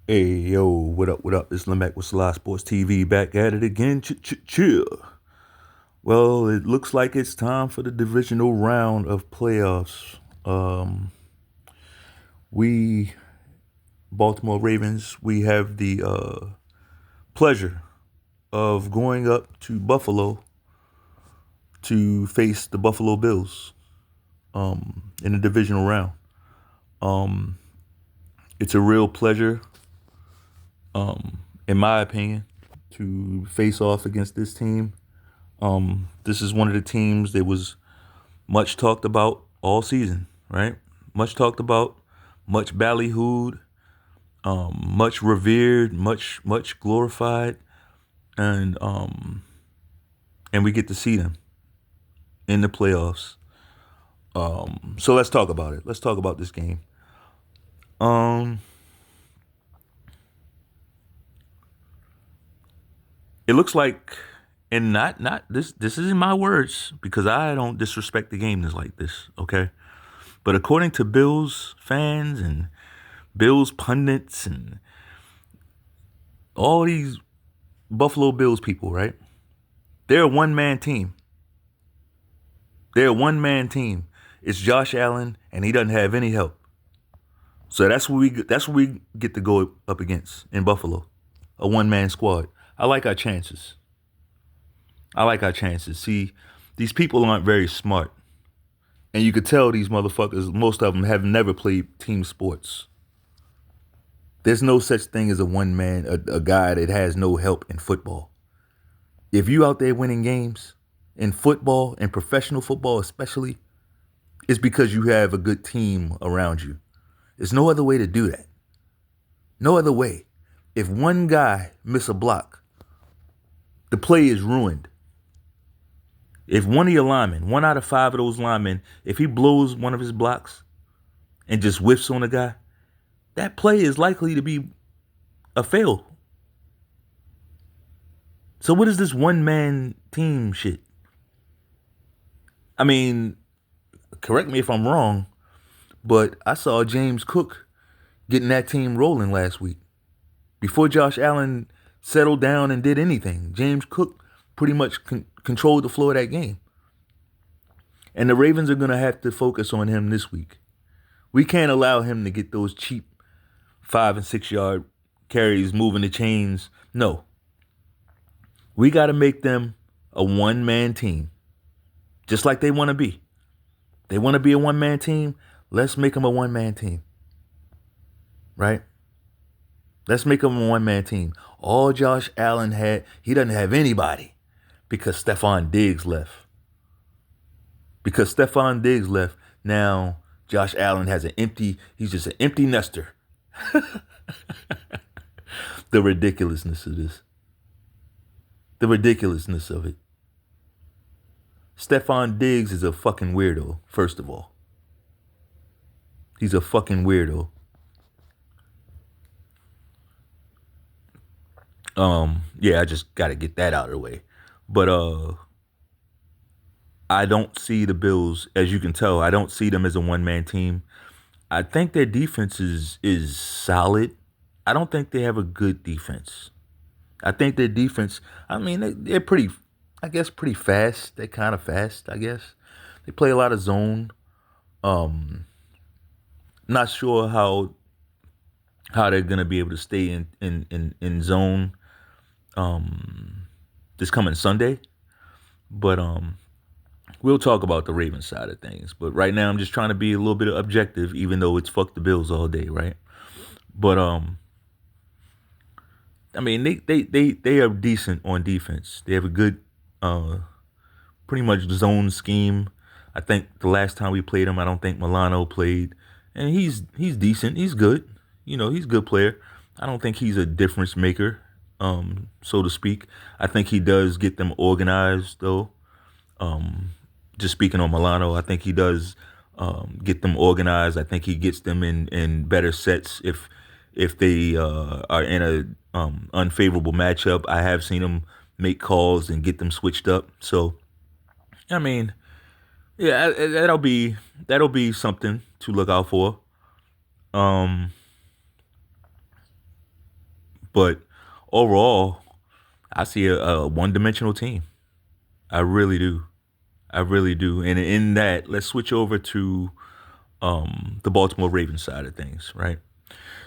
Hey, yo, what up, what up? It's Lim back with Selah Sports TV, back at it again. Chill. Well, it looks like it's time for the divisional round of playoffs. Um, we, Baltimore Ravens, we have the pleasure of going up to Buffalo to face the Buffalo Bills in the divisional round. Um, it's a real pleasure, in my opinion, to face off against this team. This is one of the teams that was much talked about all season, right? Much talked about, much ballyhooed, much revered, much glorified, and and we get to see them in the playoffs. So let's talk about it. Let's talk about this game. Um, it looks like, and not this. This isn't my words because I don't disrespect the game like this. Okay, but according to Bills fans and Bills pundits and all these Buffalo Bills people, right? They're a one man team. They're a one man team. It's Josh Allen, and he doesn't have any help. So that's what we get to go up against in Buffalo, a one man squad. I like our chances. I like our chances. See, these people aren't very smart, and you could tell these motherfuckers. Most of them have never played team sports. There's no such thing as a one man, a guy that has no help in football. If you out there winning games in football and professional football especially, it's because you have a good team around you. There's no other way to do that. No other way. If one guy miss a block, the play is ruined. If one of your linemen, one out of five of those linemen, if he blows one of his blocks and just whiffs on a guy, that play is likely to be a fail. So what is this one man team shit? I mean, correct me if I'm wrong, but I saw James Cook getting that team rolling last week. Before Josh Allen settled down and did anything, James Cook pretty much controlled the floor of that game. And the Ravens are going to have to focus on him this week. We can't allow him to get those cheap 5 and 6 yard carries moving the chains. No. We got to make them a one man team, just like they want to be. They want to be a one man team. Let's make them a one man team. Right? Let's make them a one man team. All Josh Allen had, he doesn't have anybody because Stephon Diggs left. Because Stephon Diggs left, now Josh Allen has he's just an empty nester. The ridiculousness of this. The ridiculousness of it. Stephon Diggs is a fucking weirdo, first of all. He's a fucking weirdo. Yeah, I just gotta get that out of the way. But I don't see the Bills, as you can tell, I don't see them as a one man team. I think their defense is solid. I don't think they have a good defense. I think their defense, I mean, they're pretty, I guess, pretty fast. They're kind of fast, I guess. They play a lot of zone. Not sure how they're gonna be able to stay in zone this coming Sunday. But we'll talk about the Ravens side of things. But right now I'm just trying to be a little bit objective, even though it's fuck the Bills all day, right? But I mean they are decent on defense. They have a good pretty much zone scheme. I think the last time we played him, I don't think Milano played. And he's decent. He's good. You know, he's a good player. I don't think he's a difference maker, so to speak. I think he does get them organized, though. Just speaking on Milano, I think he does get them organized. I think he gets them in better sets if they are in a unfavorable matchup. I have seen him make calls and get them switched up. So, I mean, yeah, that'll be something to look out for. Um, But overall, I see a one-dimensional team. I really do. I really do. And in that, let's switch over to the Baltimore Ravens side of things, right?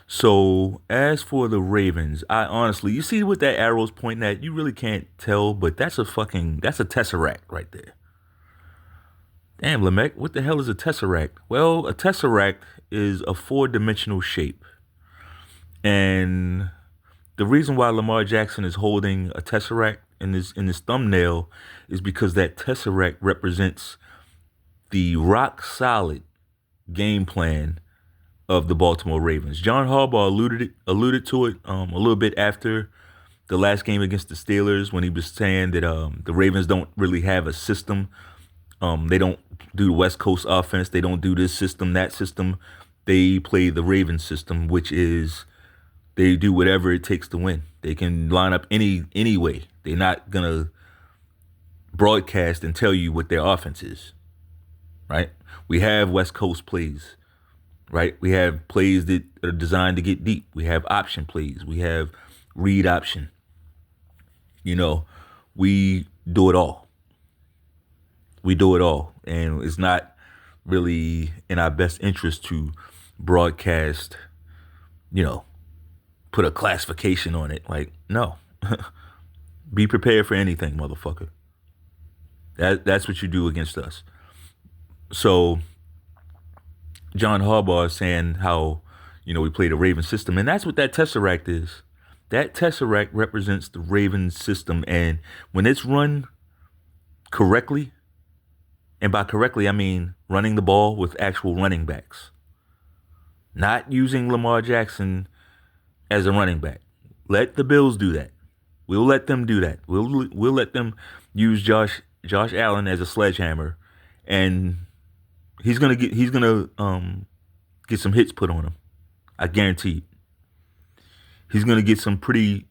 So as for the Ravens, I honestly, you see what that arrow's pointing at, you really can't tell, but that's a tesseract right there. Damn, Lamech, what the hell is a tesseract? Well, a tesseract is a four-dimensional shape. And the reason why Lamar Jackson is holding a tesseract in his thumbnail is because that tesseract represents the rock solid game plan of the Baltimore Ravens. John Harbaugh alluded to it a little bit after the last game against the Steelers when he was saying that the Ravens don't really have a system. They don't do the West Coast offense. They don't do this system, that system. They play the Ravens system, which is they do whatever it takes to win. They can line up any way. They're not gonna broadcast and tell you what their offense is, right? We have West Coast plays, right? We have plays that are designed to get deep. We have option plays. We have read option. We do it all. We do it all. And it's not really in our best interest to broadcast, put a classification on it. Like, no. Be prepared for anything, motherfucker. That's what you do against us. So John Harbaugh is saying how, we play the Ravens system. And that's what that tesseract is. That tesseract represents the Ravens system. And when it's run correctly, and by correctly, I mean running the ball with actual running backs. Not using Lamar Jackson as a running back. Let the Bills do that. We'll let them do that. We'll let them use Josh Allen as a sledgehammer, and he's gonna get some hits put on him. I guarantee it. He's gonna get some pretty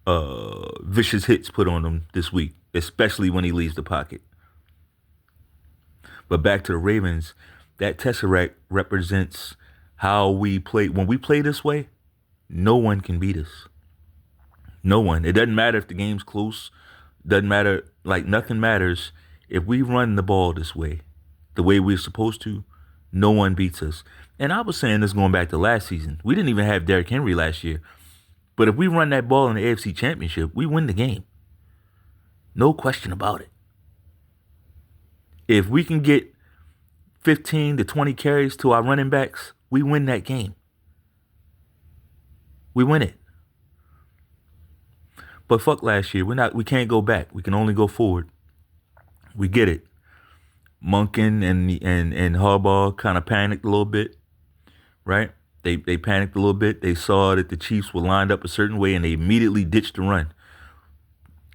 vicious hits put on him this week, especially when he leaves the pocket. But back to the Ravens, that tesseract represents how we play. When we play this way, no one can beat us. No one. It doesn't matter if the game's close. Doesn't matter. Like, nothing matters. If we run the ball this way, the way we're supposed to, no one beats us. And I was saying this going back to last season. We didn't even have Derrick Henry last year. But if we run that ball in the AFC Championship, we win the game. No question about it. If we can get 15 to 20 carries to our running backs, we win that game. We win it. But fuck last year. We can't go back. We can only go forward. We get it. Monken and Harbaugh kind of panicked a little bit, right? They panicked a little bit. They saw that the Chiefs were lined up a certain way and they immediately ditched the run.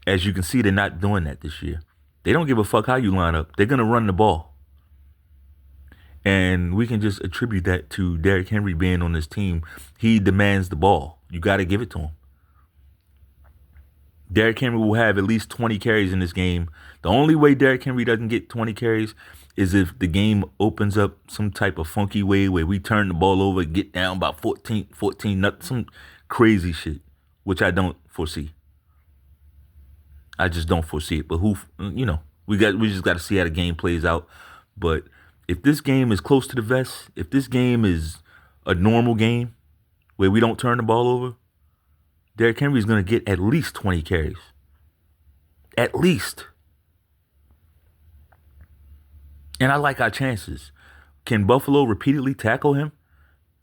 As you can see, they're not doing that this year. They don't give a fuck how you line up. They're going to run the ball. And we can just attribute that to Derrick Henry being on this team. He demands the ball. You got to give it to him. Derrick Henry will have at least 20 carries in this game. The only way Derrick Henry doesn't get 20 carries is if the game opens up some type of funky way where we turn the ball over, get down by 14, some crazy shit, which I don't foresee. I just don't foresee it. But we just got to see how the game plays out. But if this game is close to the vest, if this game is a normal game where we don't turn the ball over, Derrick Henry is going to get at least 20 carries. At least. And I like our chances. Can Buffalo repeatedly tackle him?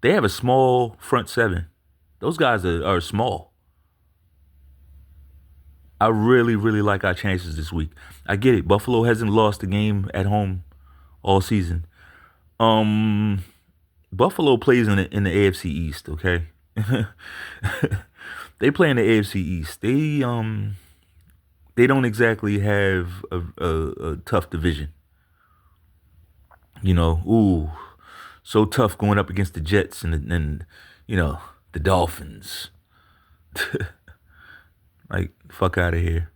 They have a small front seven. Those guys are small. I really, really like our chances this week. I get it. Buffalo hasn't lost a game at home all season. Buffalo plays in the AFC East, okay? They play in the AFC East. They don't exactly have a tough division. So tough going up against the Jets and the Dolphins. Like, fuck out of here.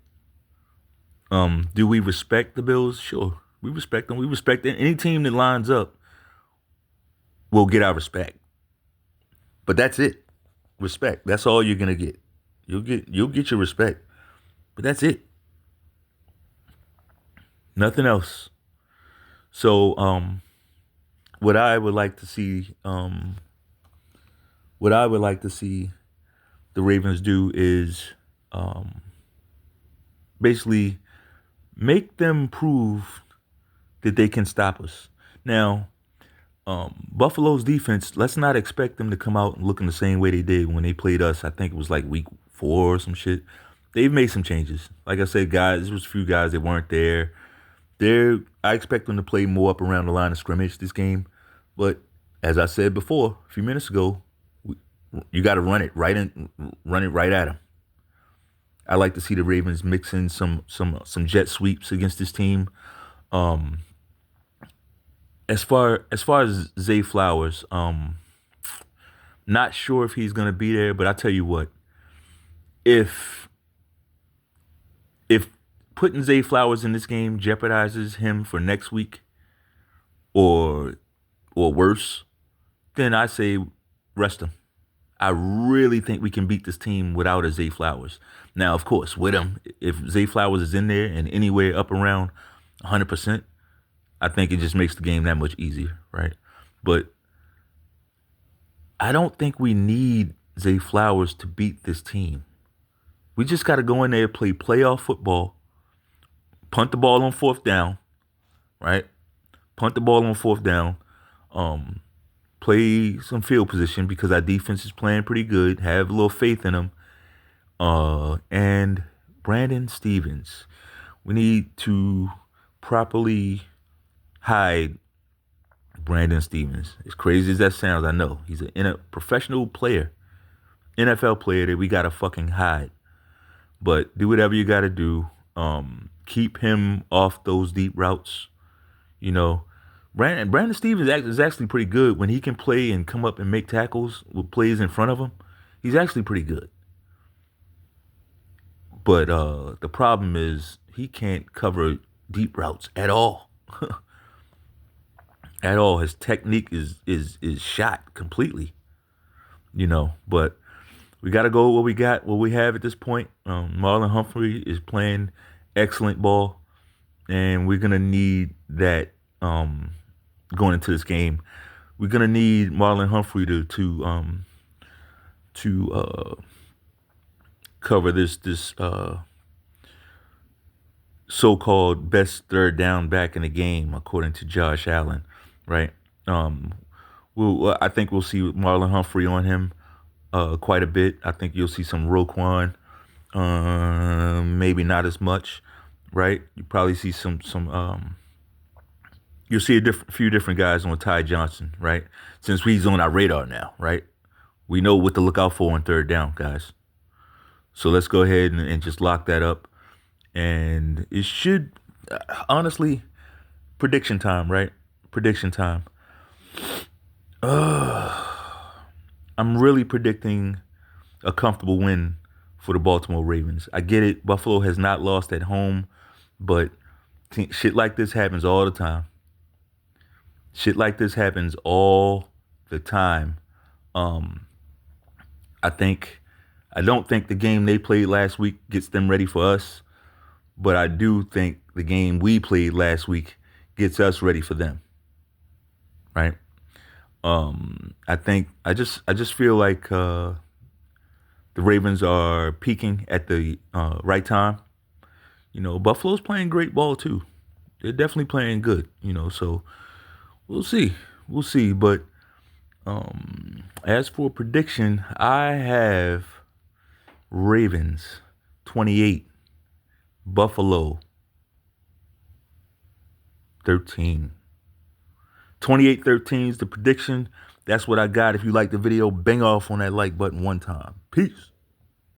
Do we respect the Bills? Sure. We respect them. We respect any team that lines up will get our respect. But that's it. Respect. That's all you're gonna get. You'll get your respect, but that's it. Nothing else. So what I would like to see what I would like to see the Ravens do is basically make them prove that they can stop us. Now, Buffalo's defense, let's not expect them to come out and looking the same way they did when they played us. I think it was like week 4 or some shit. They've made some changes. Like I said, guys, there was a few guys that weren't there. I expect them to play more up around the line of scrimmage this game. But as I said before, a few minutes ago, you got to run it right at them. I like to see the Ravens mix in some jet sweeps against this team. As far as Zay Flowers, not sure if he's gonna be there, but I tell you what, if putting Zay Flowers in this game jeopardizes him for next week or worse, then I say rest him. I really think we can beat this team without a Zay Flowers. Now, of course, with him, if Zay Flowers is in there and anywhere up around 100%, I think it just makes the game that much easier, right? But I don't think we need Zay Flowers to beat this team. We just got to go in there, play playoff football, punt the ball on 4th down, right? Punt the ball on 4th down, play some field position because our defense is playing pretty good. Have a little faith in them. And Brandon Stevens, we need to properly hide Brandon Stevens. As crazy as that sounds, I know. He's a professional player, NFL player that we got to fucking hide. But do whatever you got to do. Keep him off those deep routes. You know, Brandon Stevens is actually pretty good when he can play and come up and make tackles with plays in front of him. He's actually pretty good. But the problem is he can't cover deep routes at all. At all. His technique is shot completely. You know, but we got to go with what we have at this point. Marlon Humphrey is playing excellent ball, and we're gonna need that going into this game. We're gonna need Marlon Humphrey to cover this so-called best third down back in the game, according to Josh Allen, right? I think we'll see Marlon Humphrey on him quite a bit. I think you'll see some Roquan, maybe not as much, right? You probably see some you'll see a few different guys on Ty Johnson, right? Since he's on our radar now, right? We know what to look out for on third down, guys. So let's go ahead and just lock that up. And it should, honestly, prediction time, right? Prediction time. I'm really predicting a comfortable win for the Baltimore Ravens. I get it. Buffalo has not lost at home, but shit like this happens all the time. Shit like this happens all the time. I don't think the game they played last week gets them ready for us, but I do think the game we played last week gets us ready for them. Right? I just feel like the Ravens are peaking at the right time. You know, Buffalo's playing great ball too. They're definitely playing good. You know, so we'll see. But as for prediction, I have Ravens 28, Buffalo 13. 28-13 is the prediction. That's what I got. If you like the video, bang off on that like button one time. Peace.